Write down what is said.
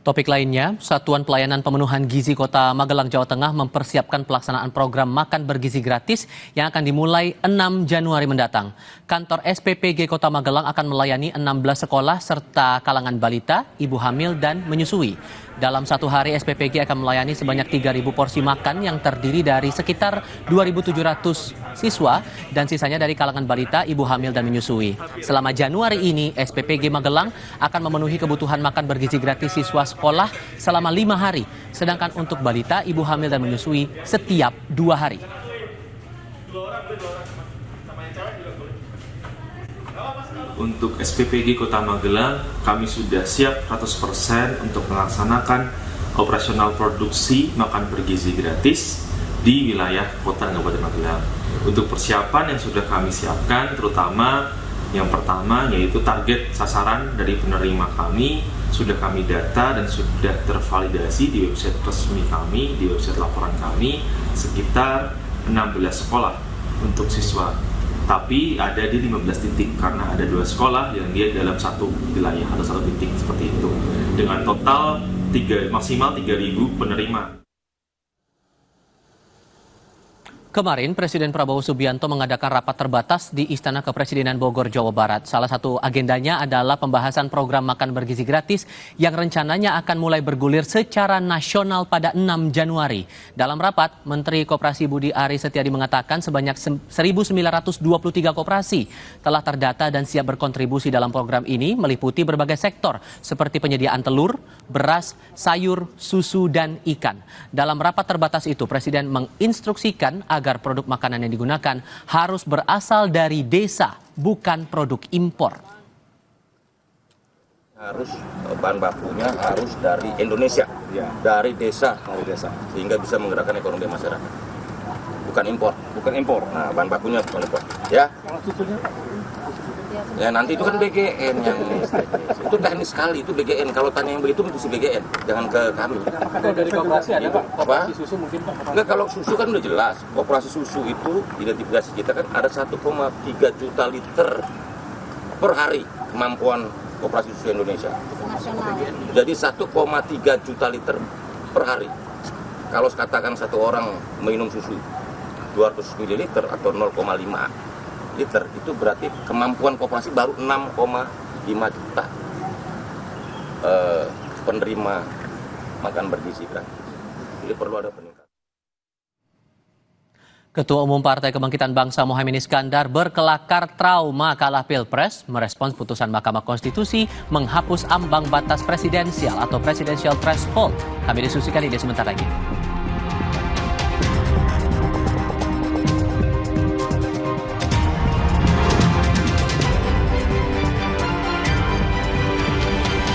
Topik lainnya, Satuan Pelayanan Pemenuhan Gizi Kota Magelang, Jawa Tengah mempersiapkan pelaksanaan program makan bergizi gratis yang akan dimulai 6 Januari mendatang. Kantor SPPG Kota Magelang akan melayani 16 sekolah serta kalangan balita, ibu hamil, dan menyusui. Dalam satu hari, SPPG akan melayani sebanyak 3.000 porsi makan yang terdiri dari sekitar 2.700 siswa dan sisanya dari kalangan balita, ibu hamil, dan menyusui. Selama Januari ini, SPPG Magelang akan memenuhi kebutuhan makan bergizi gratis siswa sekolah selama 5 hari, sedangkan untuk balita, ibu hamil, dan menyusui setiap 2 hari. Untuk SPPG Kota Magelang, kami sudah siap 100% untuk melaksanakan operasional produksi makan bergizi gratis di wilayah Kota Kabupaten Magelang. Untuk persiapan yang sudah kami siapkan, terutama yang pertama yaitu target sasaran dari penerima kami sudah kami data dan sudah tervalidasi di website resmi kami, di website laporan kami, sekitar 16 sekolah untuk siswa. Tapi ada di 15 titik karena ada 2 sekolah yang dia dalam satu wilayah atau satu titik seperti itu. Dengan total maksimal 3.000 penerima. Kemarin, Presiden Prabowo Subianto mengadakan rapat terbatas di Istana Kepresidenan Bogor, Jawa Barat. Salah satu agendanya adalah pembahasan program makan bergizi gratis yang rencananya akan mulai bergulir secara nasional pada 6 Januari. Dalam rapat, Menteri Koperasi Budi Aris Setiadi mengatakan sebanyak 1.923 koperasi telah terdata dan siap berkontribusi dalam program ini, meliputi berbagai sektor seperti penyediaan telur, beras, sayur, susu, dan ikan. Dalam rapat terbatas itu, Presiden menginstruksikan agar produk makanan yang digunakan harus berasal dari desa, bukan produk impor. Harus bahan bakunya harus dari Indonesia, dari desa, sehingga bisa menggerakkan ekonomi masyarakat. Bukan impor. Nah, bahan bakunya bukan impor. Ya. Ya nanti itu kan BGN yang itu teknis sekali, itu BGN. Kalau tanya yang begitu mesti BGN, jangan ke kami. Kalau dari koperasi ada Pak? Apa? Susu mungkin Pak? Enggak, kalau susu kan udah jelas. Koperasi susu itu identifikasi kita kan ada 1,3 juta liter per hari kemampuan koperasi susu Indonesia. Jadi 1,3 juta liter per hari. Kalau katakan satu orang minum susu 200 ml atau 0,5 liter, itu berarti kemampuan koperasi baru 6,5 juta penerima makan bergizi gratis. Jadi perlu ada peningkatan. Ketua Umum Partai Kebangkitan Bangsa Mohaimin Iskandar berkelakar trauma kalah Pilpres merespons putusan Mahkamah Konstitusi menghapus ambang batas presidensial atau presidential threshold. Kami diskusikan ini sebentar lagi.